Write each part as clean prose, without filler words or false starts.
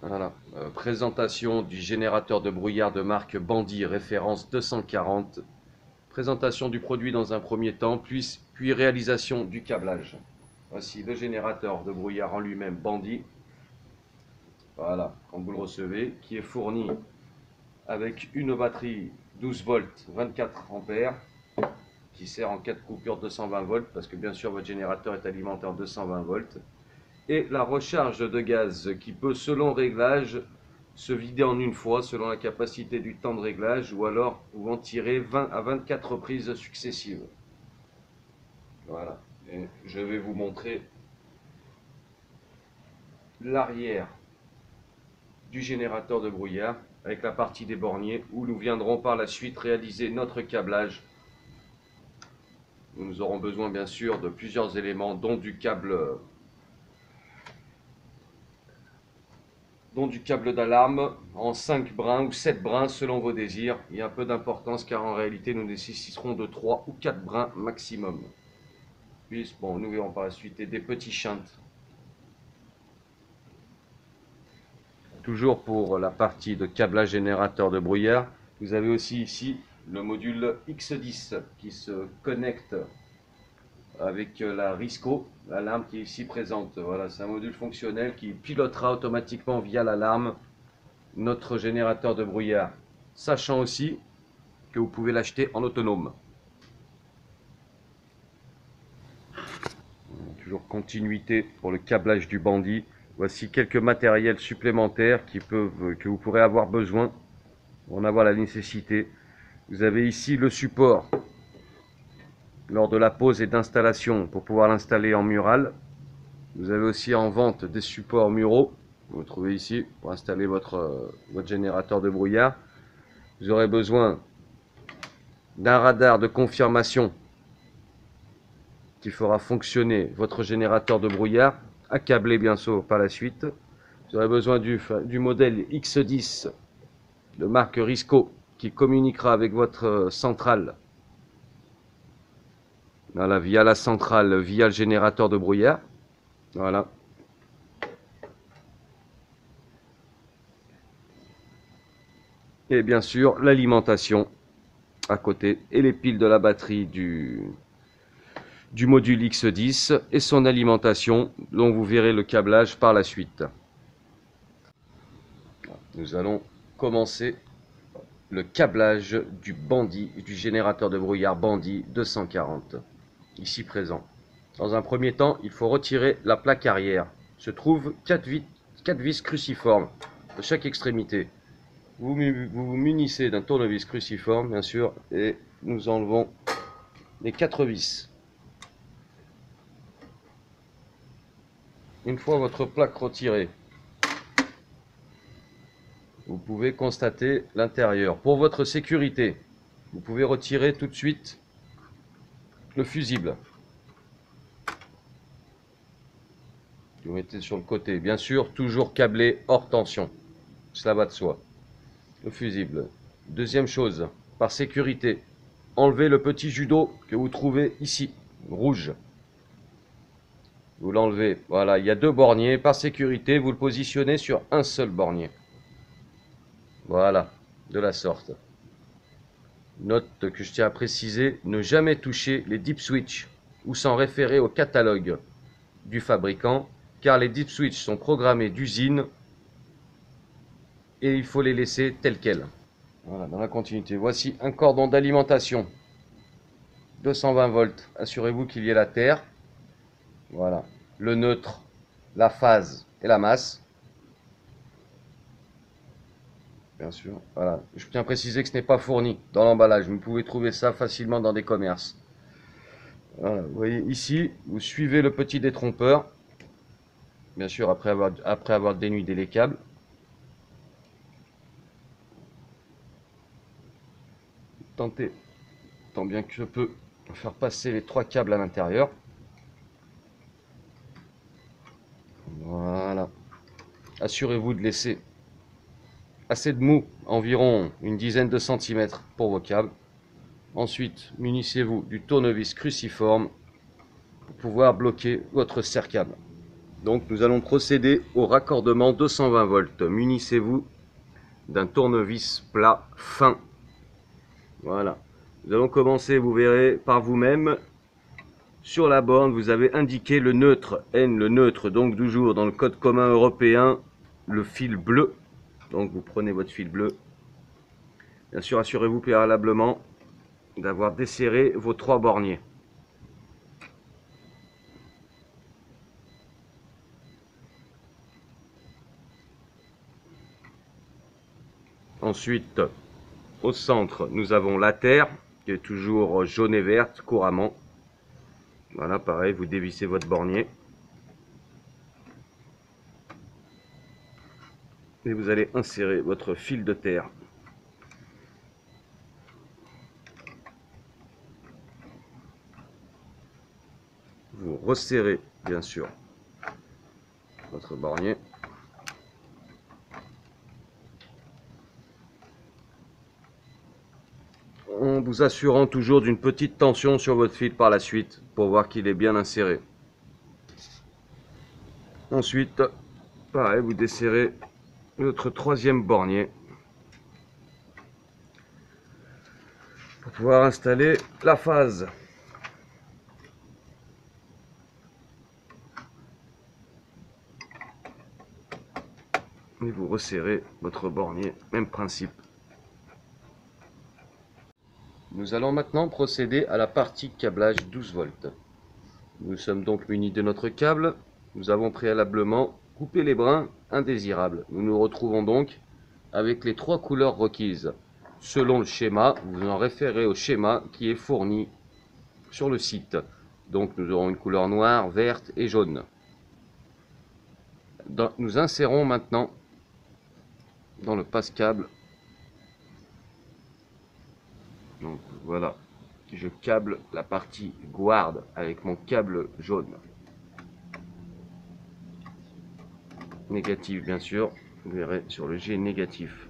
Voilà. Présentation du générateur de brouillard de marque Bandy, référence 240. Présentation du produit dans un premier temps, puis réalisation du câblage. Voici le générateur de brouillard en lui-même Bandy. Voilà, quand vous le recevez, qui est fourni avec une batterie 12 volts 24 ampères qui sert en cas de coupure de 220 volts parce que bien sûr votre générateur est alimenté en 220 volts. Et la recharge de gaz qui peut, selon réglage, se vider en une fois selon la capacité du temps de réglage ou alors vous en tirez 20 à 24 prises successives. Voilà. Et je vais vous montrer l'arrière du générateur de brouillard avec la partie des borniers où nous viendrons par la suite réaliser notre câblage. Nous aurons besoin bien sûr de plusieurs éléments dont du câble d'alarme en 5 brins ou 7 brins selon vos désirs. Il y a un peu d'importance car en réalité nous nécessiterons de 3 ou 4 brins maximum. Puis bon, nous verrons par la suite des petits shunts. Toujours pour la partie de câblage générateur de brouillard, vous avez aussi ici le module X10 qui se connecte avec la Risco, l'alarme qui est ici présente. Voilà, c'est un module fonctionnel qui pilotera automatiquement via l'alarme notre générateur de brouillard, sachant aussi que vous pouvez l'acheter en autonome. Toujours continuité pour le câblage du Bandy. Voici quelques matériels supplémentaires que vous pourrez avoir besoin, en avoir la nécessité. Vous avez ici le support lors de la pose et d'installation pour pouvoir l'installer en mural. Vous avez aussi en vente des supports muraux. Vous trouvez ici pour installer votre générateur de brouillard. Vous aurez besoin d'un radar de confirmation qui fera fonctionner votre générateur de brouillard, accablé bien sûr par la suite. Vous aurez besoin du modèle X10 de marque Risco qui communiquera avec votre centrale. Voilà, via la centrale, via le générateur de brouillard. Voilà. Et bien sûr, l'alimentation à côté et les piles de la batterie du module X10 et son alimentation dont vous verrez le câblage par la suite. Nous allons commencer le câblage du Bandy, du générateur de brouillard Bandy 240, ici présent. Dans un premier temps, il faut retirer la plaque arrière. Se trouvent 4 vis cruciformes de chaque extrémité. Vous vous munissez d'un tournevis cruciforme, bien sûr, et nous enlevons les 4 vis. Une fois votre plaque retirée, vous pouvez constater l'intérieur. Pour votre sécurité, vous pouvez retirer tout de suite le fusible. Vous mettez sur le côté. Bien sûr, toujours câblé hors tension. Cela va de soi. Le fusible. Deuxième chose, par sécurité, enlevez le petit judo que vous trouvez ici, rouge. Vous l'enlevez. Voilà, il y a 2 borniers. Par sécurité, vous le positionnez sur un seul bornier. Voilà, de la sorte. Note que je tiens à préciser, ne jamais toucher les deep switch ou s'en référer au catalogue du fabricant, car les deep switch sont programmés d'usine et il faut les laisser tels quels. Voilà, dans la continuité. Voici un cordon d'alimentation. 220 volts. Assurez-vous qu'il y ait la terre. Voilà. Le neutre, la phase et la masse. Bien sûr. Voilà. Je tiens à préciser que ce n'est pas fourni dans l'emballage. Vous pouvez trouver ça facilement dans des commerces. Voilà. Vous voyez ici, vous suivez le petit détrompeur. Bien sûr, après avoir dénudé les câbles. Tentez, tant bien que je peux, faire passer les 3 câbles à l'intérieur. Voilà. Assurez-vous de laisser assez de mou, environ une dizaine de centimètres pour vos câbles. Ensuite, munissez-vous du tournevis cruciforme pour pouvoir bloquer votre serre-câble. Donc nous allons procéder au raccordement 220 volts. Munissez-vous d'un tournevis plat fin. Voilà. Nous allons commencer, vous verrez par vous-même. Sur la borne, vous avez indiqué le neutre, N, le neutre, donc toujours dans le code commun européen, le fil bleu. Donc vous prenez votre fil bleu. Bien sûr, assurez-vous préalablement d'avoir desserré vos 3 borniers. Ensuite, au centre, nous avons la terre qui est toujours jaune et verte couramment. Voilà, pareil, vous dévissez votre bornier. Et vous allez insérer votre fil de terre. Vous resserrez, bien sûr, votre bornier. En vous assurant toujours d'une petite tension sur votre fil par la suite pour voir qu'il est bien inséré. Ensuite, pareil, vous desserrez votre 3e bornier pour pouvoir installer la phase. Et vous resserrez votre bornier, même principe. Nous allons maintenant procéder à la partie câblage 12 volts. Nous sommes donc munis de notre câble. Nous avons préalablement coupé les brins indésirables. Nous nous retrouvons donc avec les 3 couleurs requises. Selon le schéma, vous en référez au schéma qui est fourni sur le site. Donc nous aurons une couleur noire, verte et jaune. Nous insérons maintenant dans le passe-câble. Donc voilà, je câble la partie guard avec mon câble jaune. Négatif bien sûr, vous verrez sur le G négatif.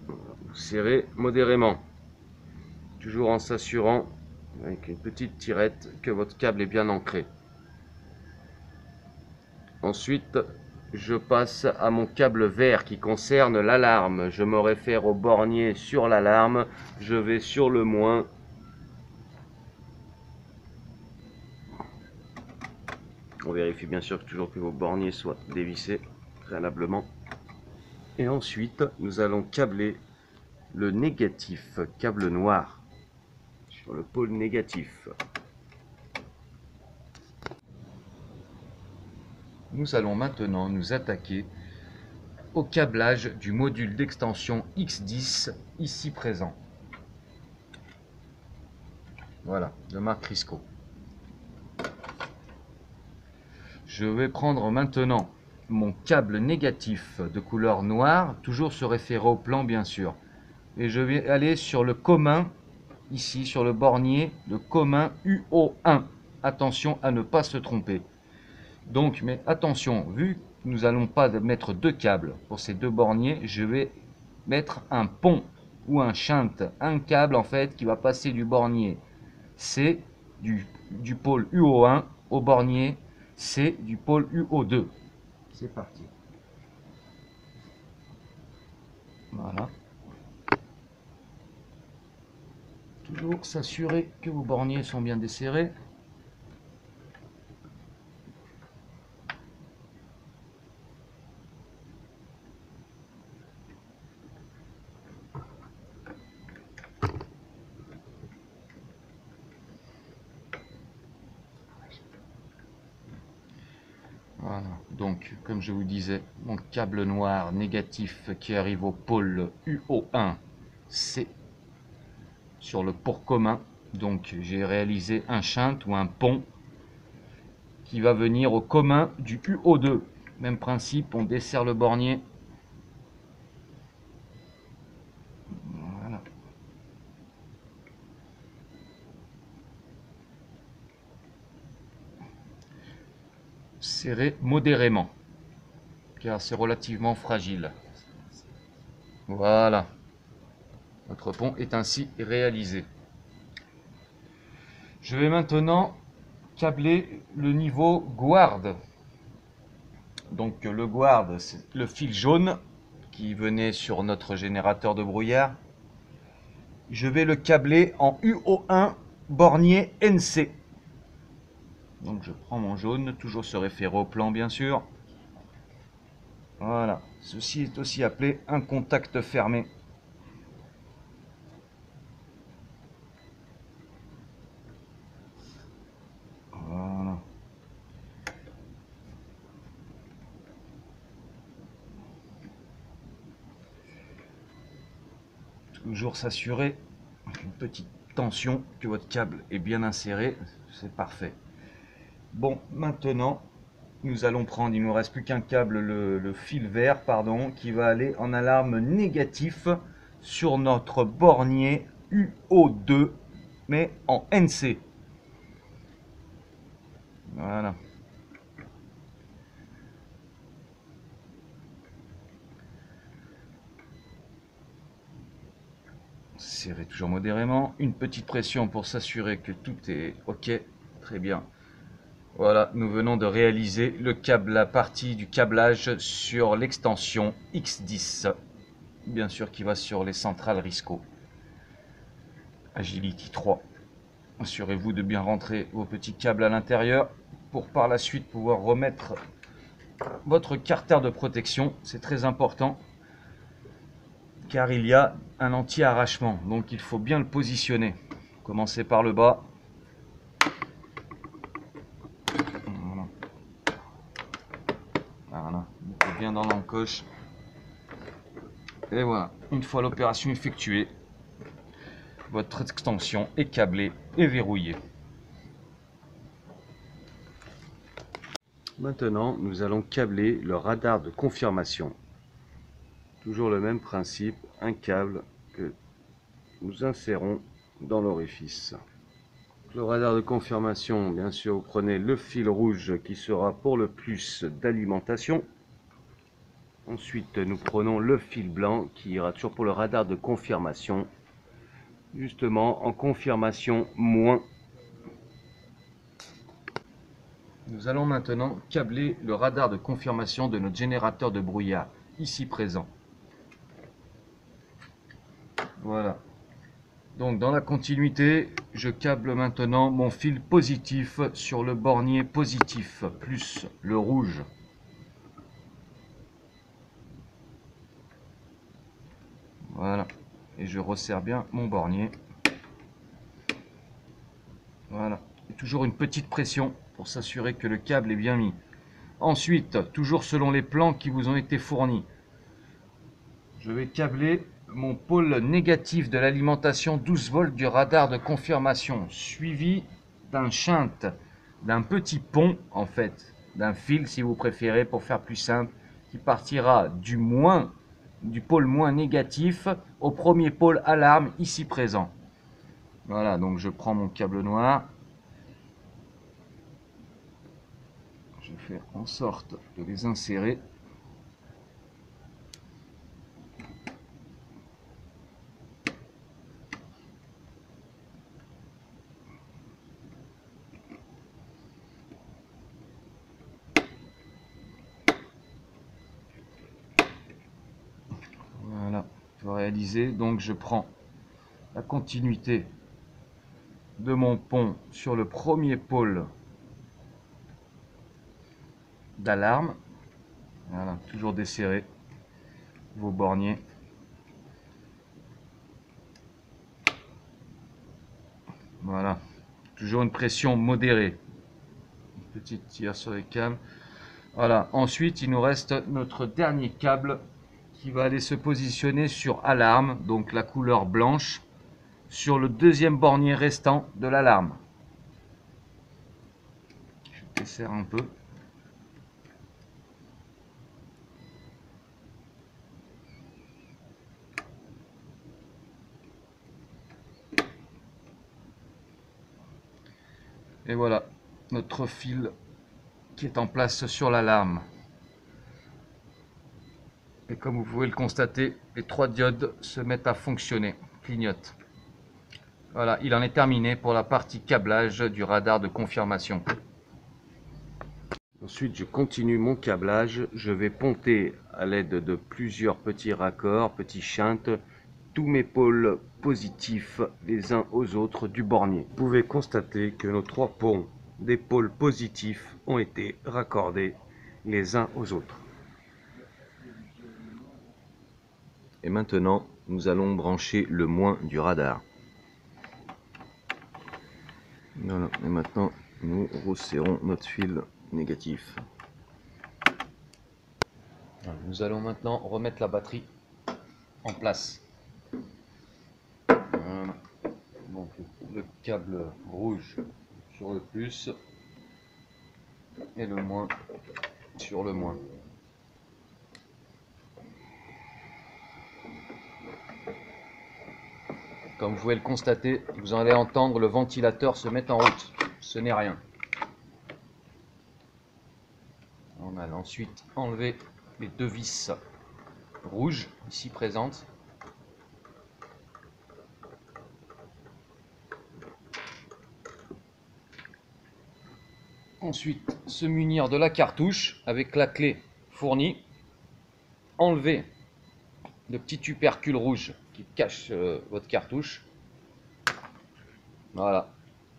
Vous serrez modérément, toujours en s'assurant avec une petite tirette que votre câble est bien ancré. Ensuite, je passe à mon câble vert qui concerne l'alarme. Je me réfère au bornier sur l'alarme. Je vais sur le moins. On vérifie bien sûr toujours que vos borniers soient dévissés préalablement. Et ensuite, nous allons câbler le négatif, câble noir, sur le pôle négatif. Nous allons maintenant nous attaquer au câblage du module d'extension X10 ici présent. Voilà, de marque Risco. Je vais prendre maintenant mon câble négatif de couleur noire, toujours se référer au plan bien sûr. Et je vais aller sur le commun, ici sur le bornier, le commun UO1. Attention à ne pas se tromper. Donc, mais attention, vu que nous n'allons pas mettre 2 câbles pour ces 2 borniers, je vais mettre un pont ou un shunt, un câble en fait qui va passer du bornier C du pôle UO1 au bornier C du pôle UO2. C'est parti. Voilà. Toujours s'assurer que vos borniers sont bien desserrés. Voilà, donc comme je vous disais, mon câble noir négatif qui arrive au pôle UO1, c'est sur le port commun. Donc j'ai réalisé un shunt ou un pont qui va venir au commun du UO2. Même principe, on desserre le bornier. Voilà. Serrez modérément, car c'est relativement fragile. Voilà. Notre pont est ainsi réalisé. Je vais maintenant câbler le niveau guard. Donc le guard, c'est le fil jaune qui venait sur notre générateur de brouillard. Je vais le câbler en UO1 bornier NC. Donc je prends mon jaune, toujours se référer au plan bien sûr. Voilà, ceci est aussi appelé un contact fermé. Voilà. Toujours s'assurer une petite tension que votre câble est bien inséré, c'est parfait. Bon, maintenant nous allons prendre, il ne nous reste plus qu'un câble, le fil vert, pardon, qui va aller en alarme négatif sur notre bornier UO2, mais en NC. Voilà. Serrez toujours modérément. Une petite pression pour s'assurer que tout est OK. Très bien. Voilà, nous venons de réaliser le câble, la partie du câblage sur l'extension X10. Bien sûr qui va sur les centrales Risco. Agility 3. Assurez-vous de bien rentrer vos petits câbles à l'intérieur pour par la suite pouvoir remettre votre carter de protection. C'est très important car il y a un anti-arrachement, donc il faut bien le positionner. Commencez par le bas. Voilà. Voilà. Mettez bien dans l'encoche. Et voilà, une fois l'opération effectuée, votre extension est câblée et verrouillée. Maintenant, nous allons câbler le radar de confirmation. Toujours le même principe, un câble que nous insérons dans l'orifice. Le radar de confirmation, bien sûr, vous prenez le fil rouge qui sera pour le plus d'alimentation. Ensuite, nous prenons le fil blanc qui ira toujours pour le radar de confirmation, justement en confirmation moins. Nous allons maintenant câbler le radar de confirmation de notre générateur de brouillard, ici présent. Voilà. Donc dans la continuité, je câble maintenant mon fil positif sur le bornier positif, plus le rouge. Voilà. Et je resserre bien mon bornier. Voilà. Et toujours une petite pression pour s'assurer que le câble est bien mis. Ensuite, toujours selon les plans qui vous ont été fournis, je vais câbler mon pôle négatif de l'alimentation 12 volts du radar de confirmation, suivi d'un shunt, d'un petit pont en fait, d'un fil si vous préférez pour faire plus simple, qui partira du pôle moins négatif au premier pôle alarme ici présent. Voilà, donc je prends mon câble noir, je fais en sorte de les insérer. Voilà, tout réalisé. Donc je prends la continuité de mon pont sur le premier pôle d'alarme. Voilà, toujours desserrer vos borniers. Voilà, toujours une pression modérée. Une petite tire sur les câbles. Voilà, ensuite il nous reste notre dernier câble qui va aller se positionner sur alarme, donc la couleur blanche, sur le deuxième bornier restant de l'alarme. Je desserre un peu. Et voilà, notre fil qui est en place sur l'alarme. Et comme vous pouvez le constater, les 3 diodes se mettent à fonctionner, clignotent. Voilà, il en est terminé pour la partie câblage du radar de confirmation. Ensuite, je continue mon câblage. Je vais ponter à l'aide de plusieurs petits raccords, petits shunts, tous mes pôles positifs les uns aux autres du bornier. Vous pouvez constater que nos 3 ponts des pôles positifs ont été raccordés les uns aux autres. Et maintenant, nous allons brancher le moins du radar. Voilà, et maintenant, nous resserrons notre fil négatif. Nous allons maintenant remettre la batterie en place. Voilà. Donc le câble rouge sur le plus et le moins sur le moins. Comme vous pouvez le constater, vous allez entendre le ventilateur se mettre en route. Ce n'est rien. On va ensuite enlever les 2 vis rouges ici présentes. Ensuite, se munir de la cartouche avec la clé fournie. Enlever le petit tubercule rouge qui cache votre cartouche. Voilà.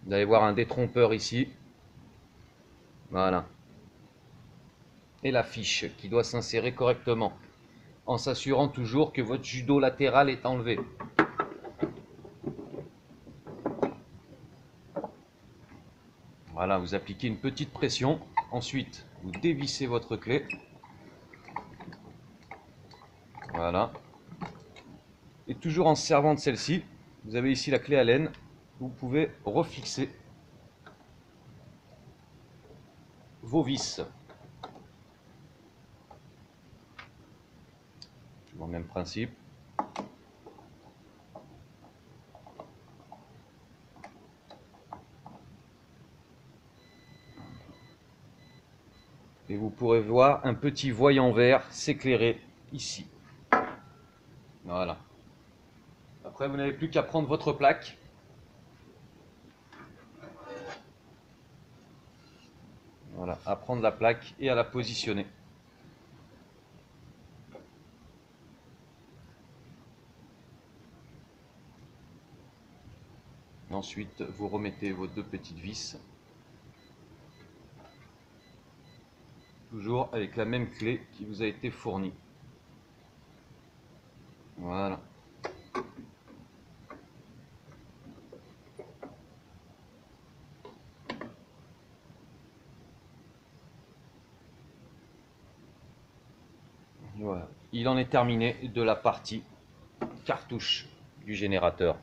Vous allez voir un détrompeur ici. Voilà. Et la fiche qui doit s'insérer correctement en s'assurant toujours que votre judo latéral est enlevé. Voilà, vous appliquez une petite pression. Ensuite, vous dévissez votre clé. Voilà. Et toujours en se servant de celle-ci, vous avez ici la clé Allen. Vous pouvez refixer vos vis. Toujours le même principe. Et vous pourrez voir un petit voyant vert s'éclairer ici. Voilà. Après, vous n'avez plus qu'à prendre votre plaque. Voilà, à prendre la plaque et à la positionner. Ensuite, vous remettez vos 2 petites vis. Toujours avec la même clé qui vous a été fournie. Voilà. Voilà. Il en est terminé de la partie cartouche du générateur.